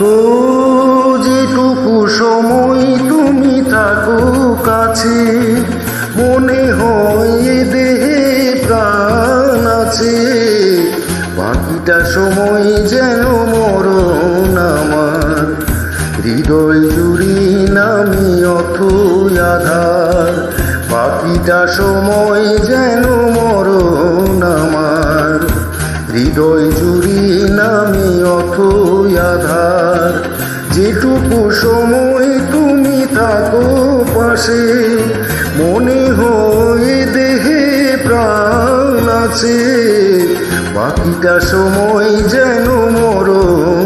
ও যেটুকু সময় তুমি থাকো কাছে, মনে হয় এ দেহে প্রাণ আছে। বাকিটা সময় যেন মরণ আমার, হৃদয় জুড়ি নামি অথই আধার। বাকিটা সময় যেন মরণ আমার, হৃদয় জুড়ি নামি অথই আধার। যেটুকু সময় তুমি থাকো পাশে, মনে হয় দেহে প্রাণ আছে। বাকিটা সময় যেন মরণ